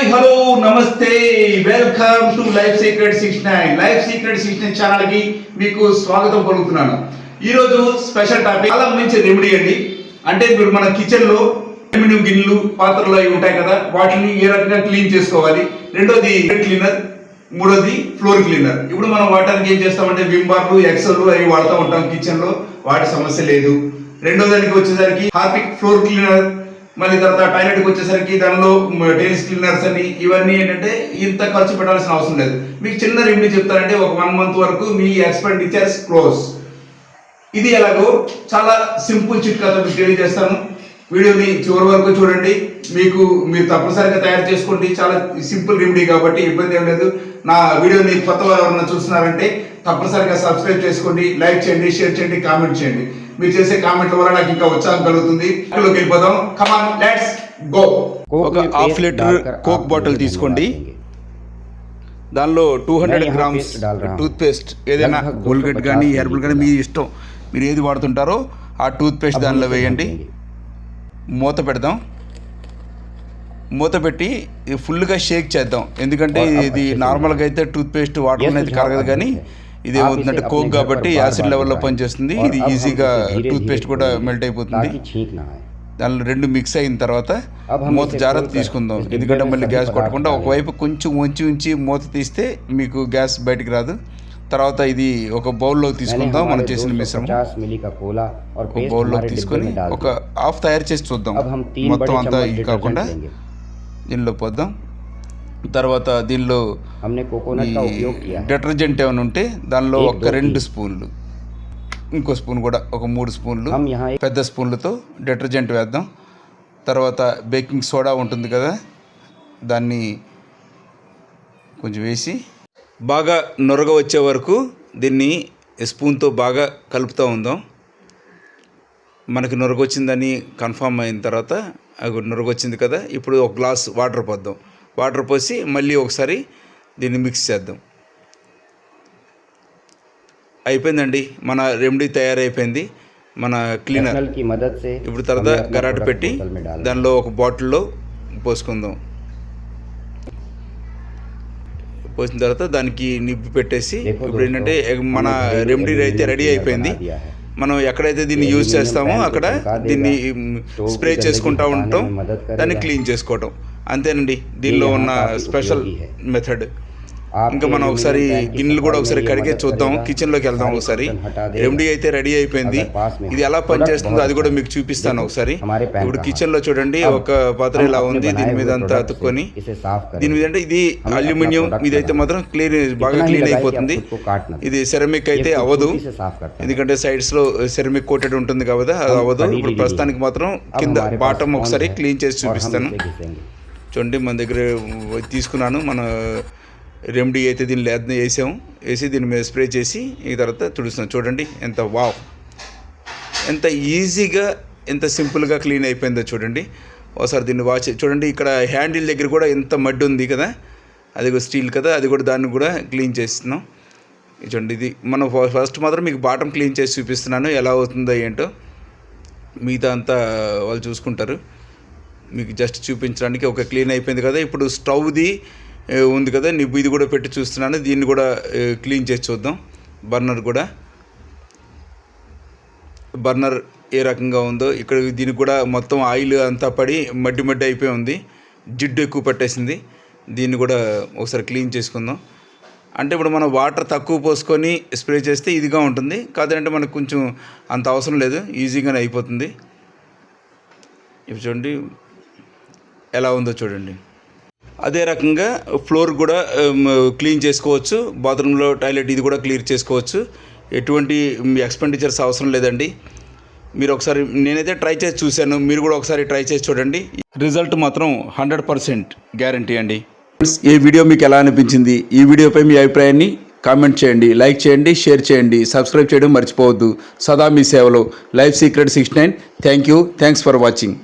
Hi hello నమస్తే welcome to life secret 69 life secret 69 channel కి మీకు స్వాగతం పలుకుతున్నాను. ఈ రోజు స్పెషల్ టాపిక్ చాలా మంచి రెమెడీ అండి. అంటే మీరు మన కిచెన్ లో అల్యూమినియం గిన్నెలు పాత్రలు అవి ఉంటాయి కదా, వాటిని ఏ రకంగా క్లీన్ చేసుకోవాలి. రెండోది క్లీనర్, మూడోది ఫ్లోర్ క్లీనర్. ఇప్పుడు మనం వాటానికి ఏం చేస్తామంటే విమ్ బార్లు, ఎక్సెల్ అవి వాడుతూ ఉంటాం కిచెన్ లో, వాటి సమస్య లేదు. రెండో దానికి వచ్చేసరికి హార్పిక్ ఫ్లోర్ క్లీనర్, మళ్ళీ తర్వాత టాయిలెట్కి వచ్చేసరికి దానిలో టైల్స్ క్లీనర్స్ అని ఇవన్నీ ఏంటంటే ఇంత ఖర్చు పెట్టాల్సిన అవసరం లేదు. మీకు చిన్న రెమెడీ చెప్తారంటే ఒక 1 month వరకు మీ ఎక్స్పెండిచర్స్ క్లోజ్. ఇది ఎలాగో చాలా సింపుల్ చిట్కాతో మీకు తెలియజేస్తాను. వీడియోని చివరి వరకు చూడండి. మీరు తప్పనిసరిగా తయారు చేసుకోండి. చాలా సింపుల్ రెమెడీ కాబట్టి ఇబ్బంది ఏం లేదు. నా వీడియోని కొత్త వారు ఎవరైనా చూస్తున్నారంటే తప్పనిసరిగా సబ్స్క్రైబ్ చేసుకోండి, లైక్ చేయండి, షేర్ చేయండి, కామెంట్ చేయండి. మీరు చేసే కామెంట్ల వల్ల నాకు ఇంకా ఉత్సాహం కలుగుతుంది. వెళ్ళిపోదాం. Come on, let's go. ఒక 1/2 లీటర్ కోక్ బాటిల్ తీసుకోండి. దానిలో 200 grams టూత్ పేస్ట్, ఏదైనా కోల్గేట్ కానీ హెర్బల్ కానీ మీ ఇష్టం, మీరు ఏది వాడుతుంటారో ఆ టూత్ పేస్ట్ దానిలో వేయండి. మూత పెడదాం. మూత పెట్టి ఫుల్గా షేక్ చేద్దాం. ఎందుకంటే ఇది నార్మల్గా అయితే టూత్ పేస్ట్ వాటర్ అనేది కరగదు, కానీ ఇది ఏమవుతుందంటే కోక్ కాబట్టి యాసిడ్ లెవెల్లో పనిచేస్తుంది. ఇది ఈజీగా టూత్ పేస్ట్ కూడా మెల్ట్ అయిపోతుంది. దానిలో 2 మిక్స్ అయిన తర్వాత మూత జాగ్రత్త తీసుకుందాం. ఎందుకంటే మళ్ళీ గ్యాస్ కొట్టకుండా ఒకవైపు కొంచెం ఉంచి మూత తీస్తే మీకు గ్యాస్ బయటికి రాదు. తర్వాత ఇది ఒక బౌల్లో తీసుకుందాం. మనం చేసిన మిశ్రమం ఒక బౌల్లో తీసుకొని ఒక హాఫ్ తయారు చేసి చూద్దాం. మొత్తం అంతా ఇది కాకుండా దీనిలో పోద్దాం. తర్వాత దీనిలో డిటర్జెంట్ ఏమైనా ఉంటే దానిలో ఒక 2 స్పూన్లు, ఇంకో స్పూన్ కూడా ఒక 3 స్పూన్లు పెద్ద స్పూన్లతో డిటర్జెంట్ వేద్దాం. తర్వాత బేకింగ్ సోడా ఉంటుంది కదా, దాన్ని కొంచెం వేసి బాగా నొరగ వచ్చే వరకు దీన్ని స్పూన్తో బాగా కలుపుతూ ఉందాం. మనకి నొరగొచ్చిందని కన్ఫామ్ అయిన తర్వాత నొరగొచ్చింది కదా, ఇప్పుడు ఒక గ్లాస్ వాటర్ పోద్దాం. వాటర్ పోసి మళ్ళీ ఒకసారి దీన్ని మిక్స్ చేద్దాం. అయిపోయిందండి, మన రెమెడీ తయారైపోయింది. మన క్లీనర్ ఇప్పుడు తర్వాత గరాట పెట్టి దానిలో ఒక బాటిల్లో పోసుకుందాం. పోసిన తర్వాత దానికి నిప్పు పెట్టేసి ఇప్పుడు ఏంటంటే మన రెమెడీ అయితే రెడీ అయిపోయింది. మనం ఎక్కడైతే దీన్ని యూజ్ చేస్తామో అక్కడ దీన్ని స్ప్రే చేసుకుంటూ ఉంటాం, దాన్ని క్లీన్ చేసుకోవటం. అంతేనండి దీనిలో ఉన్న స్పెషల్ మెథడ్. ఇంకా మనం ఒకసారి గిన్నెలు కూడా ఒకసారి కడిగే చూద్దాం. కిచెన్లోకి వెళ్దాం ఒకసారి. రెమెడీ అయితే రెడీ అయిపోయింది. ఇది ఎలా పనిచేస్తుందో అది కూడా మీకు చూపిస్తాను ఒకసారి. ఇప్పుడు కిచెన్లో చూడండి, ఒక పాత్ర ఇలా ఉంది, దీని మీద అంతా అతుక్కొని, దీని మీద అంటే ఇది అల్యూమినియం, ఇదైతే మాత్రం బాగా క్లీన్ అయిపోతుంది. ఇది సెరమిక్ అయితే అవ్వదు, ఎందుకంటే సైడ్స్లో సెరమిక్ కోటెడ్ ఉంటుంది కాబట్టి అది అవ్వదు. ఇప్పుడు ప్రస్తుతానికి మాత్రం కింద బాటమ్ ఒకసారి క్లీన్ చేసి చూపిస్తాను. చూడండి, మన దగ్గర తీసుకున్నాను. మన రెమెడీ అయితే దీన్ని వేసి దీని మీద స్ప్రే చేసి ఈ తర్వాత తుడుస్తున్నాం. చూడండి ఎంత వావ్, ఎంత ఈజీగా ఎంత సింపుల్గా క్లీన్ అయిపోయిందో చూడండి. ఒకసారి దీన్ని వాచ్ చూడండి. ఇక్కడ హ్యాండిల్ దగ్గర కూడా ఎంత మడ్డి ఉంది కదా, అది కూడా స్టీల్ కదా, అది కూడా దాన్ని కూడా క్లీన్ చేస్తున్నాం. చూడండి, ఇది మనం ఫస్ట్ మాత్రం మీకు బాటమ్ క్లీన్ చేసి చూపిస్తున్నాను ఎలా అవుతుందో ఏంటో. మిగతా అంతా వాళ్ళు చూసుకుంటారు. మీకు జస్ట్ చూపించడానికి ఒక క్లీన్ అయిపోయింది కదా. ఇప్పుడు స్టవ్ది ఉంది కదా నిప్పు, ఇది కూడా పెట్టి చూస్తున్నాను. దీన్ని కూడా క్లీన్ చేసి చూద్దాం. బర్నర్ ఏ రకంగా ఉందో. ఇక్కడ దీనికి కూడా మొత్తం ఆయిల్ అంతా పడి మడ్డి అయిపోయి ఉంది, జిడ్డు ఎక్కువ పట్టేసింది. దీన్ని కూడా ఒకసారి క్లీన్ చేసుకుందాం. అంటే ఇప్పుడు మనం వాటర్ తక్కువ పోసుకొని స్ప్రే చేస్తే ఇదిగా ఉంటుంది, కాదంటే మనకు కొంచెం అంత అవసరం లేదు, ఈజీగానే అయిపోతుంది. ఇప్పుడు చూడండి ఎలా ఉందో చూడండి. అదే రకంగా ఫ్లోర్ కూడా క్లీన్ చేసుకోవచ్చు. బాత్రూంలో టాయిలెట్ ఇది కూడా క్లియర్ చేసుకోవచ్చు. ఎటువంటి ఎక్స్పెండిచర్స్ అవసరం లేదండి. మీరు ఒకసారి, నేనైతే ట్రై చేసి చూశాను, మీరు కూడా ఒకసారి ట్రై చేసి చూడండి. రిజల్ట్ మాత్రం 100% గ్యారంటీ అండి. ఈ వీడియో మీకు ఎలా అనిపించింది? ఈ వీడియోపై మీ అభిప్రాయాన్ని కామెంట్ చేయండి, లైక్ చేయండి, షేర్ చేయండి, సబ్స్క్రైబ్ చేయడం మర్చిపోవద్దు. సదా మీ సేవలో life secret 69. Thanks for watching.